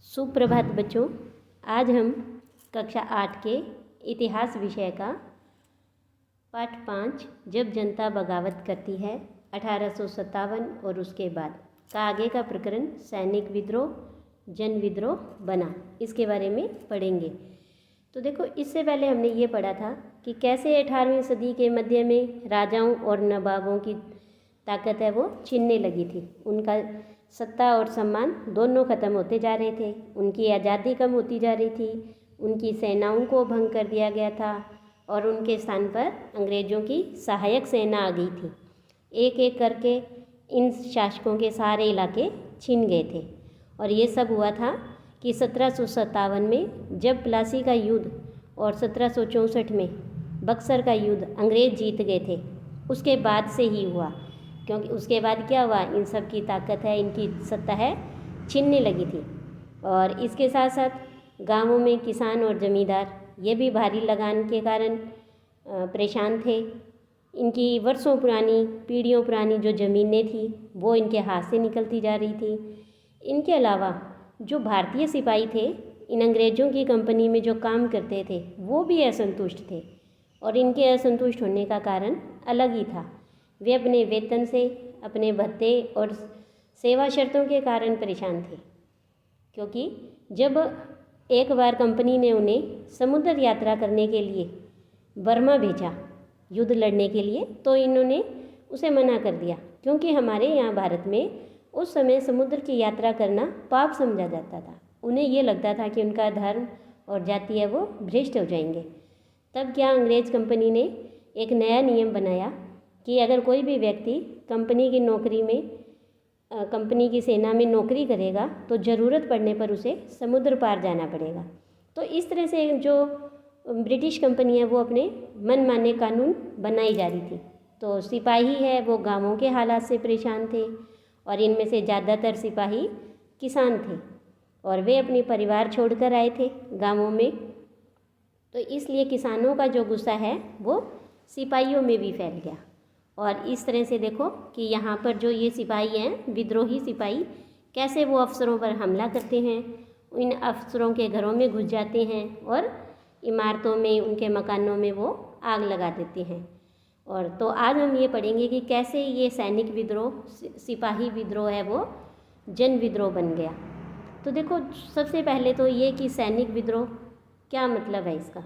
सुप्रभात बच्चों। आज हम कक्षा 8 के इतिहास विषय का पाठ 5 जब जनता बगावत करती है 1857 और उसके बाद का आगे का प्रकरण सैनिक विद्रोह जन विद्रोह बना, इसके बारे में पढ़ेंगे। तो देखो, इससे पहले हमने ये पढ़ा था कि कैसे 18वीं सदी के मध्य में राजाओं और नवाबों की ताकत है वो छिनने लगी थी। उनका सत्ता और सम्मान दोनों ख़त्म होते जा रहे थे, उनकी आज़ादी कम होती जा रही थी, उनकी सेनाओं को भंग कर दिया गया था और उनके स्थान पर अंग्रेज़ों की सहायक सेना आ गई थी। एक एक करके इन शासकों के सारे इलाके छिन गए थे और ये सब हुआ था कि 1757 में जब प्लासी का युद्ध और 1764 में बक्सर का युद्ध अंग्रेज़ जीत गए थे, उसके बाद से ही हुआ। क्योंकि उसके बाद क्या हुआ, इन सब की ताकत है, इनकी सत्ता है, छिनने लगी थी। और इसके साथ साथ गांवों में किसान और ज़मींदार ये भी भारी लगान के कारण परेशान थे। इनकी वर्षों पुरानी पीढ़ियों पुरानी जो ज़मीनें थी वो इनके हाथ से निकलती जा रही थी। इनके अलावा जो भारतीय सिपाही थे, इन अंग्रेज़ों की कंपनी में जो काम करते थे, वो भी असंतुष्ट थे और इनके असंतुष्ट होने का कारण अलग ही था। वे अपने वेतन से, अपने भत्ते और सेवा शर्तों के कारण परेशान थे। क्योंकि जब एक बार कंपनी ने उन्हें समुद्र यात्रा करने के लिए बर्मा भेजा युद्ध लड़ने के लिए, तो इन्होंने उसे मना कर दिया। क्योंकि हमारे यहाँ भारत में उस समय समुद्र की यात्रा करना पाप समझा जाता था। उन्हें ये लगता था कि उनका धर्म और जाति है वो भ्रष्ट हो जाएंगे। तब क्या अंग्रेज़ कंपनी ने एक नया नियम बनाया कि अगर कोई भी व्यक्ति कंपनी की नौकरी में कंपनी की सेना में नौकरी करेगा तो ज़रूरत पड़ने पर उसे समुद्र पार जाना पड़ेगा। तो इस तरह से जो ब्रिटिश कंपनी है वो अपने मनमाने कानून बनाई जा रही थी। तो सिपाही है वो गांवों के हालात से परेशान थे और इनमें से ज़्यादातर सिपाही किसान थे और वे अपने परिवार छोड़कर आए थे गांवों में। तो इसलिए किसानों का जो गुस्सा है वो सिपाहियों में भी फैल गया। और इस तरह से देखो कि यहाँ पर जो ये सिपाही हैं, विद्रोही सिपाही, कैसे वो अफसरों पर हमला करते हैं, इन अफसरों के घरों में घुस जाते हैं और इमारतों में, उनके मकानों में वो आग लगा देते हैं। और तो आज हम ये पढ़ेंगे कि कैसे ये सैनिक विद्रोह, सिपाही विद्रोह है वो जन विद्रोह बन गया। तो देखो, सबसे पहले तो ये कि सैनिक विद्रोह क्या मतलब है इसका।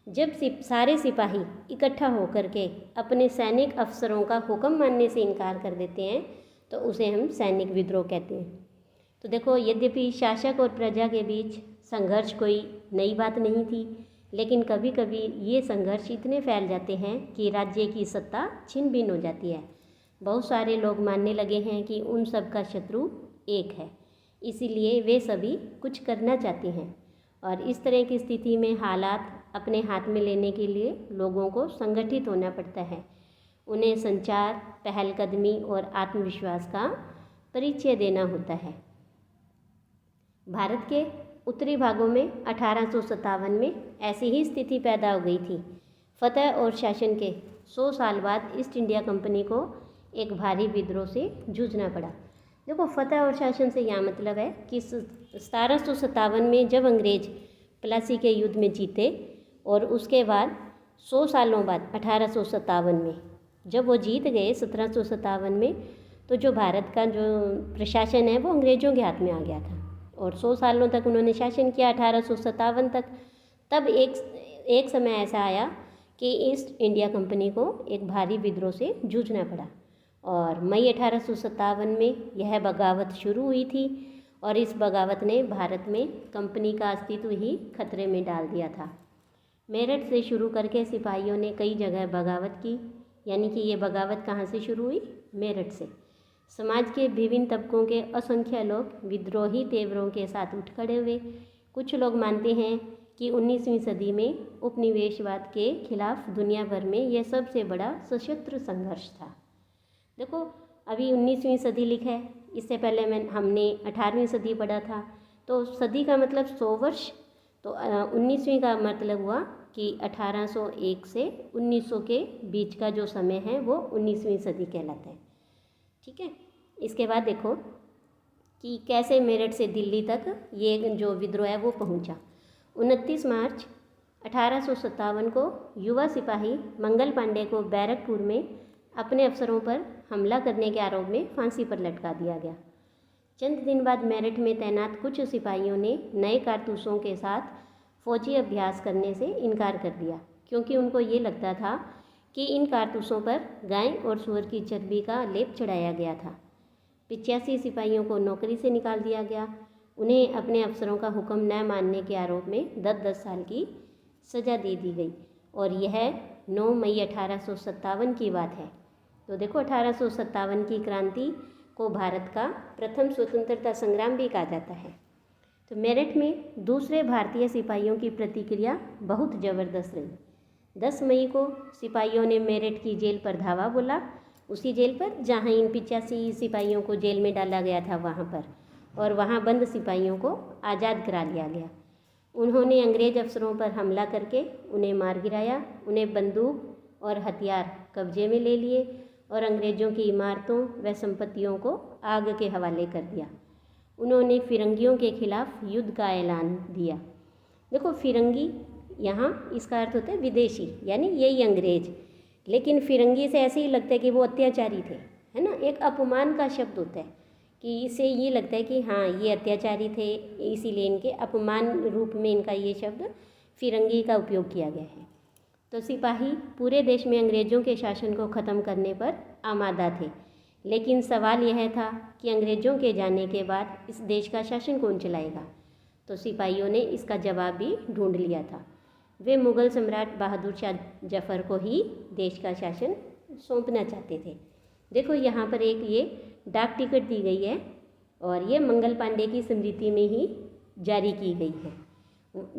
जब सारे सिपाही इकट्ठा होकर के अपने सैनिक अफसरों का हुक्म मानने से इनकार कर देते हैं तो उसे हम सैनिक विद्रोह कहते हैं। तो देखो, यद्यपि शासक और प्रजा के बीच संघर्ष कोई नई बात नहीं थी, लेकिन कभी कभी ये संघर्ष इतने फैल जाते हैं कि राज्य की सत्ता छिन भिन्न हो जाती है। बहुत सारे लोग मानने लगे हैं कि उन सब का शत्रु एक है, इसीलिए वे सभी कुछ करना चाहते हैं। और इस तरह की स्थिति में हालात अपने हाथ में लेने के लिए लोगों को संगठित होना पड़ता है। उन्हें संचार, पहलकदमी और आत्मविश्वास का परिचय देना होता है। भारत के उत्तरी भागों में 1857 में ऐसी ही स्थिति पैदा हो गई थी। फतह और शासन के 100 साल बाद ईस्ट इंडिया कंपनी को एक भारी विद्रोह से जूझना पड़ा। देखो, फतह और शासन से यहाँ मतलब है कि 1757 में जब अंग्रेज प्लासी के युद्ध में जीते और उसके बाद 100 सालों बाद 1857 में जब वो जीत गए 1757 में, तो जो भारत का जो प्रशासन है वो अंग्रेज़ों के हाथ में आ गया था और 100 सालों तक उन्होंने शासन किया, 1857 तक। तब एक समय ऐसा आया कि ईस्ट इंडिया कंपनी को एक भारी विद्रोह से जूझना पड़ा और मई 1857 में यह बगावत शुरू हुई थी और इस बगावत ने भारत में कंपनी का अस्तित्व ही खतरे में डाल दिया था। मेरठ से शुरू करके सिपाहियों ने कई जगह बगावत की। यानी कि ये बगावत कहाँ से शुरू हुई? मेरठ से। समाज के विभिन्न तबकों के असंख्य लोग विद्रोही तेवरों के साथ उठ खड़े हुए। कुछ लोग मानते हैं कि 19वीं सदी में उपनिवेशवाद के खिलाफ दुनिया भर में यह सबसे बड़ा सशस्त्र संघर्ष था। देखो, अभी 19वीं सदी लिखा है, इससे पहले हमने 18वीं सदी पढ़ा था। तो सदी का मतलब 100 वर्ष, तो 19वीं का मतलब हुआ कि 1801 से 1900 के बीच का जो समय है वो 19वीं सदी कहलाता है। ठीक है। इसके बाद देखो कि कैसे मेरठ से दिल्ली तक ये जो विद्रोह है वो पहुंचा। 29 मार्च 1857 को युवा सिपाही मंगल पांडे को बैरकपुर में अपने अफसरों पर हमला करने के आरोप में फांसी पर लटका दिया गया। चंद दिन बाद मेरठ में तैनात कुछ सिपाहियों ने नए कारतूसों के साथ फौजी अभ्यास करने से इनकार कर दिया, क्योंकि उनको ये लगता था कि इन कारतूसों पर गाय और सूअर की चर्बी का लेप चढ़ाया गया था। 85 सिपाहियों को नौकरी से निकाल दिया गया। उन्हें अपने अफसरों का हुक्म न मानने के आरोप में 10-10 साल की सज़ा दे दी गई और यह 9 मई 1857 की बात है। तो देखो 1857 की क्रांति को भारत का प्रथम स्वतंत्रता संग्राम भी कहा जाता है। तो मेरठ में दूसरे भारतीय सिपाहियों की प्रतिक्रिया बहुत ज़बरदस्त रही। 10 मई को सिपाहियों ने मेरठ की जेल पर धावा बोला, उसी जेल पर जहां इन 85 सिपाहियों को जेल में डाला गया था वहां पर, और वहां बंद सिपाहियों को आज़ाद करा लिया गया। उन्होंने अंग्रेज अफसरों पर हमला करके उन्हें मार गिराया, उन्हें बंदूक और हथियार कब्जे में ले लिए और अंग्रेज़ों की इमारतों व संपत्तियों को आग के हवाले कर दिया। उन्होंने फिरंगियों के खिलाफ युद्ध का ऐलान दिया। देखो फिरंगी यहाँ इसका अर्थ होता है विदेशी, यानी यही अंग्रेज, लेकिन फिरंगी से ऐसे ही लगता है कि वो अत्याचारी थे, है ना। एक अपमान का शब्द होता है कि इससे ये लगता है कि हाँ ये अत्याचारी थे, इसीलिए इनके अपमान रूप में इनका ये शब्द फिरंगी का उपयोग किया गया है। तो सिपाही पूरे देश में अंग्रेज़ों के शासन को ख़त्म करने पर आमादा थे, लेकिन सवाल यह था कि अंग्रेज़ों के जाने के बाद इस देश का शासन कौन चलाएगा। तो सिपाहियों ने इसका जवाब भी ढूंढ लिया था। वे मुग़ल सम्राट बहादुर शाह जफ़र को ही देश का शासन सौंपना चाहते थे। देखो यहाँ पर एक ये डाक टिकट दी गई है और ये मंगल पांडे की स्मृति में ही जारी की गई है,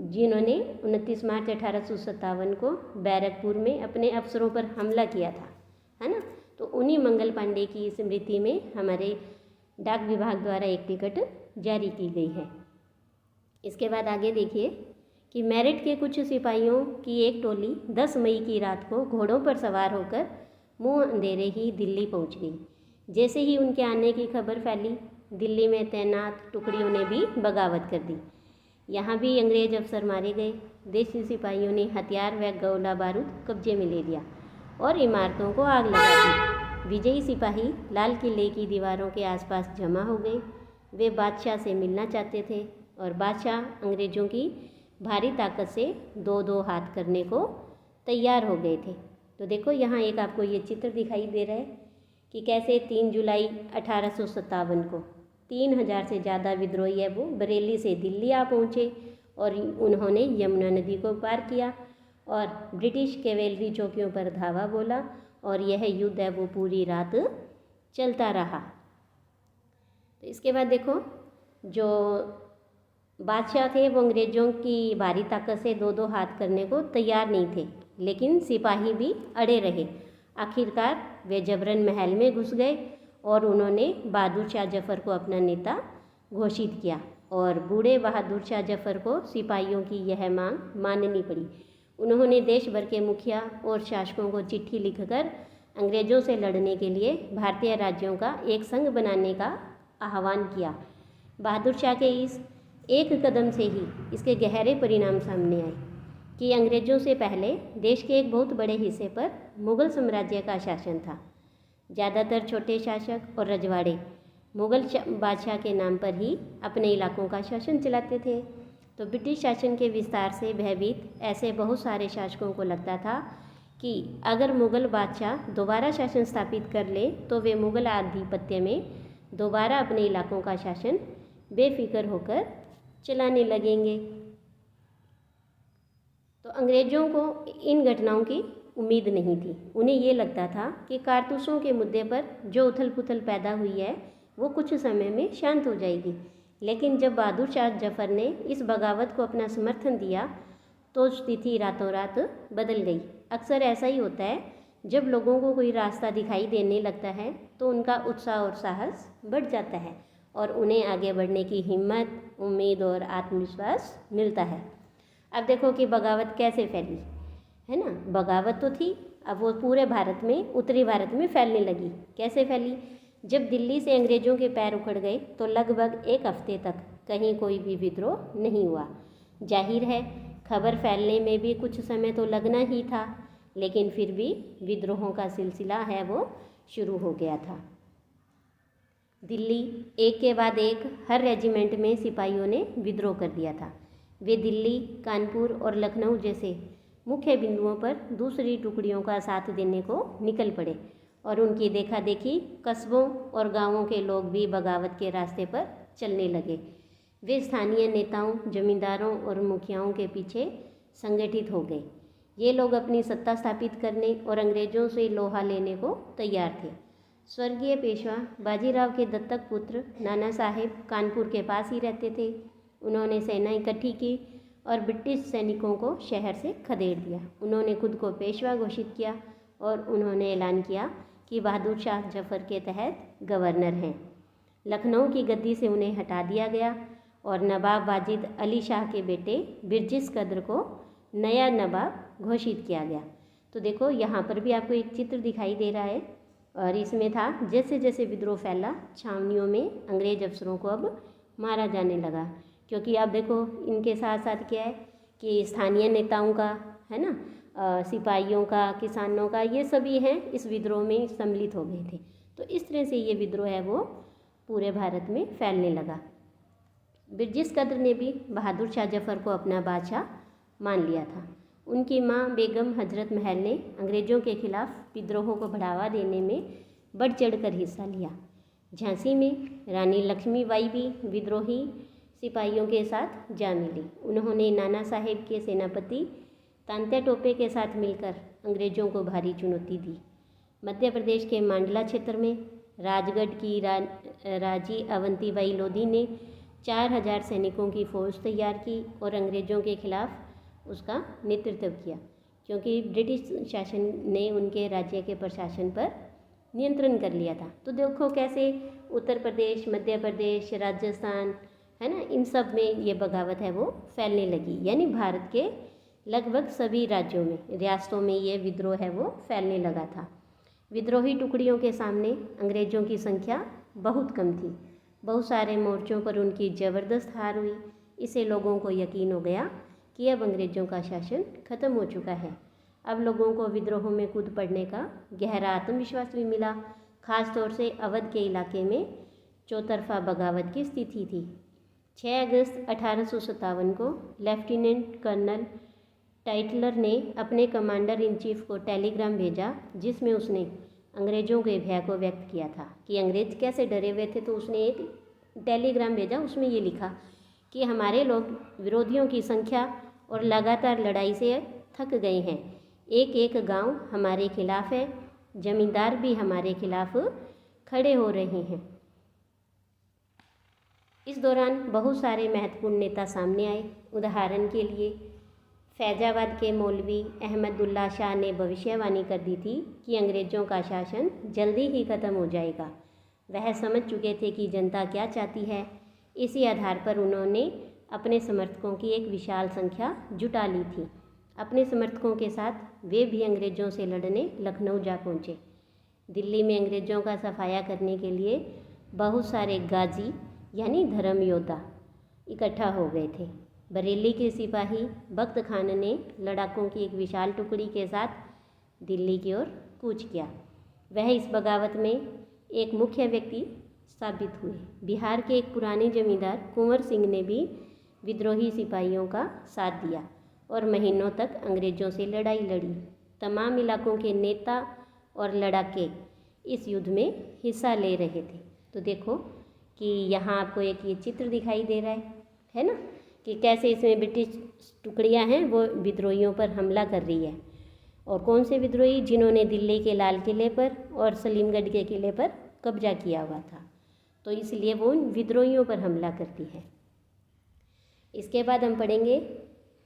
जिन्होंने 29 मार्च 1857 को बैरकपुर में अपने अफसरों पर हमला किया था, है ना। तो उन्हीं मंगल पांडे की स्मृति में हमारे डाक विभाग द्वारा एक टिकट जारी की गई है। इसके बाद आगे देखिए कि मेरठ के कुछ सिपाहियों की एक टोली 10 मई की रात को घोड़ों पर सवार होकर मुंह अंधेरे ही दिल्ली पहुंच गई। जैसे ही उनके आने की खबर फैली, दिल्ली में तैनात टुकड़ियों ने भी बगावत कर दी। यहाँ भी अंग्रेज अफसर मारे गए। देशी सिपाहियों ने हथियार व गोला बारूद कब्जे में ले लिया और इमारतों को आग लगा दी। विजयी सिपाही लाल किले की दीवारों के आसपास जमा हो गए। वे बादशाह से मिलना चाहते थे और बादशाह अंग्रेज़ों की भारी ताकत से 2-2 हाथ करने को तैयार हो गए थे। तो देखो यहाँ एक आपको ये चित्र दिखाई दे रहा है कि कैसे 3 जुलाई 1857 को 3000 से ज़्यादा विद्रोही है वो बरेली से दिल्ली आ पहुँचे और उन्होंने यमुना नदी को पार किया और ब्रिटिश कैवेलरी चौकियों पर धावा बोला और यह युद्ध है वो पूरी रात चलता रहा। तो इसके बाद देखो जो बादशाह थे वो अंग्रेज़ों की भारी ताकत से 2-2 हाथ करने को तैयार नहीं थे, लेकिन सिपाही भी अड़े रहे। आखिरकार वे जबरन महल में घुस गए और उन्होंने बहादुर शाह जफ़र को अपना नेता घोषित किया और बूढ़े बहादुर शाह जफ़र को सिपाहियों की यह मांग माननी पड़ी। उन्होंने देश भर के मुखिया और शासकों को चिट्ठी लिखकर अंग्रेज़ों से लड़ने के लिए भारतीय राज्यों का एक संघ बनाने का आह्वान किया। बहादुर शाह के इस एक कदम से ही इसके गहरे परिणाम सामने आए कि अंग्रेज़ों से पहले देश के एक बहुत बड़े हिस्से पर मुग़ल साम्राज्य का शासन था। ज़्यादातर छोटे शासक और रजवाड़े मुग़ल बादशाह के नाम पर ही अपने इलाकों का शासन चलाते थे। तो ब्रिटिश शासन के विस्तार से भयभीत ऐसे बहुत सारे शासकों को लगता था कि अगर मुग़ल बादशाह दोबारा शासन स्थापित कर ले तो वे मुग़ल आधिपत्य में दोबारा अपने इलाकों का शासन बेफिक्र होकर चलाने लगेंगे। तो अंग्रेज़ों को इन घटनाओं की उम्मीद नहीं थी। उन्हें ये लगता था कि कारतूसों के मुद्दे पर जो उथल पुथल पैदा हुई है वो कुछ समय में शांत हो जाएगी, लेकिन जब बहादुर शाह जफ़र ने इस बगावत को अपना समर्थन दिया तो स्थिति रातों रात बदल गई। अक्सर ऐसा ही होता है, जब लोगों को कोई रास्ता दिखाई देने लगता है तो उनका उत्साह और साहस बढ़ जाता है और उन्हें आगे बढ़ने की हिम्मत, उम्मीद और आत्मविश्वास मिलता है। अब देखो कि बगावत कैसे फैली, है ना। बगावत तो थी, अब वो पूरे भारत में, उत्तरी भारत में फैलने लगी। कैसे फैली? जब दिल्ली से अंग्रेज़ों के पैर उखड़ गए तो लगभग एक हफ्ते तक कहीं कोई भी विद्रोह नहीं हुआ। जाहिर है खबर फैलने में भी कुछ समय तो लगना ही था, लेकिन फिर भी विद्रोहों का सिलसिला है वो शुरू हो गया था। दिल्ली एक के बाद एक हर रेजिमेंट में सिपाहियों ने विद्रोह कर दिया था। वे दिल्ली, कानपुर और लखनऊ जैसे मुख्य बिंदुओं पर दूसरी टुकड़ियों का साथ देने को निकल पड़े और उनकी देखा देखी कस्बों और गांवों के लोग भी बगावत के रास्ते पर चलने लगे। वे स्थानीय नेताओं, जमींदारों और मुखियाओं के पीछे संगठित हो गए। ये लोग अपनी सत्ता स्थापित करने और अंग्रेज़ों से लोहा लेने को तैयार थे। स्वर्गीय पेशवा बाजीराव के दत्तक पुत्र नाना साहेब कानपुर के पास ही रहते थे। उन्होंने सेना इकट्ठी की और ब्रिटिश सैनिकों को शहर से खदेड़ दिया। उन्होंने खुद को पेशवा घोषित किया और उन्होंने ऐलान किया कि बहादुर शाह जफर के तहत गवर्नर हैं। लखनऊ की गद्दी से उन्हें हटा दिया गया और नवाब वाजिद अली शाह के बेटे बिरजिस कद्र को नया नवाब घोषित किया गया। तो देखो यहाँ पर भी आपको एक चित्र दिखाई दे रहा है और इसमें था जैसे जैसे विद्रोह फैला छावनियों में अंग्रेज अफसरों को अब मारा जाने लगा, क्योंकि अब देखो इनके साथ साथ क्या है कि स्थानीय नेताओं का है ना, सिपाहियों का, किसानों का, ये सभी हैं इस विद्रोह में सम्मिलित हो गए थे। तो इस तरह से ये विद्रोह है वो पूरे भारत में फैलने लगा। बिरजिस कद्र ने भी बहादुर शाह जफर को अपना बादशाह मान लिया था। उनकी मां बेगम हजरत महल ने अंग्रेज़ों के खिलाफ विद्रोहों को बढ़ावा देने में बढ़ चढ़कर हिस्सा लिया। झांसी में रानी लक्ष्मीबाई भी विद्रोही सिपाहियों के साथ जा मिली। उन्होंने नाना साहेब के सेनापति तांत्या टोपे के साथ मिलकर अंग्रेज़ों को भारी चुनौती दी। मध्य प्रदेश के मांडला क्षेत्र में राजगढ़ की राजी अवंतीबाई लोधी ने 4000 सैनिकों की फ़ौज तैयार की और अंग्रेज़ों के खिलाफ उसका नेतृत्व किया, क्योंकि ब्रिटिश शासन ने उनके राज्य के प्रशासन पर नियंत्रण कर लिया था। तो देखो कैसे उत्तर प्रदेश, मध्य प्रदेश, राजस्थान है ना, इन सब में ये बगावत है वो फैलने लगी। यानी भारत के लगभग सभी राज्यों में, रियासतों में ये विद्रोह है वो फैलने लगा था। विद्रोही टुकड़ियों के सामने अंग्रेज़ों की संख्या बहुत कम थी। बहुत सारे मोर्चों पर उनकी ज़बरदस्त हार हुई। इससे लोगों को यकीन हो गया कि अब अंग्रेज़ों का शासन खत्म हो चुका है। अब लोगों को विद्रोहों में कूद पड़ने का गहरा आत्मविश्वास भी मिला। ख़ास तौर से अवध के इलाके में चौतरफा बगावत की स्थिति थी। 6 अगस्त 1857 को लेफ्टिनेंट कर्नल टाइटलर ने अपने कमांडर इन चीफ को टेलीग्राम भेजा, जिसमें उसने अंग्रेज़ों के भय को व्यक्त किया था कि अंग्रेज़ कैसे डरे हुए थे। तो उसने एक टेलीग्राम भेजा, उसमें ये लिखा कि हमारे लोग विरोधियों की संख्या और लगातार लड़ाई से थक गए हैं। एक एक गांव हमारे खिलाफ है, जमींदार भी हमारे खिलाफ खड़े हो रहे हैं। इस दौरान बहुत सारे महत्वपूर्ण नेता सामने आए। उदाहरण के लिए फैजाबाद के मौलवी अहमदुल्ला शाह ने भविष्यवाणी कर दी थी कि अंग्रेज़ों का शासन जल्दी ही ख़त्म हो जाएगा। वह समझ चुके थे कि जनता क्या चाहती है। इसी आधार पर उन्होंने अपने समर्थकों की एक विशाल संख्या जुटा ली थी। अपने समर्थकों के साथ वे भी अंग्रेज़ों से लड़ने लखनऊ जा पहुँचे। दिल्ली में अंग्रेज़ों का सफाया करने के लिए बहुत सारे गाजी यानी धर्म योद्धा इकट्ठा हो गए थे। बरेली के सिपाही बख्त खान ने लड़ाकों की एक विशाल टुकड़ी के साथ दिल्ली की ओर कूच किया। वह इस बगावत में एक मुख्य व्यक्ति साबित हुए। बिहार के एक पुराने जमींदार कुंवर सिंह ने भी विद्रोही सिपाहियों का साथ दिया और महीनों तक अंग्रेज़ों से लड़ाई लड़ी। तमाम इलाकों के नेता और लड़ाके इस युद्ध में हिस्सा ले रहे थे। तो देखो कि यहाँ आपको एक ये चित्र दिखाई दे रहा है ना, कि कैसे इसमें ब्रिटिश टुकड़ियाँ हैं वो विद्रोहियों पर हमला कर रही है। और कौन से विद्रोही? जिन्होंने दिल्ली के लाल किले पर और सलीमगढ़ के किले पर कब्जा किया हुआ था, तो इसलिए वो विद्रोहियों पर हमला करती है। इसके बाद हम पढ़ेंगे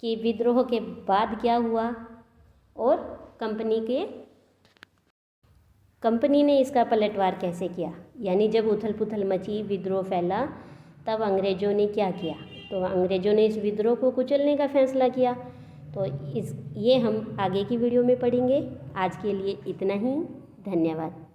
कि विद्रोह के बाद क्या हुआ और कंपनी ने इसका पलटवार कैसे किया। यानी जब उथल पुथल मची, विद्रोह फैला, तब अंग्रेज़ों ने क्या किया। तो अंग्रेज़ों ने इस विद्रोह को कुचलने का फैसला किया। तो ये हम आगे की वीडियो में पढ़ेंगे। आज के लिए इतना ही। धन्यवाद।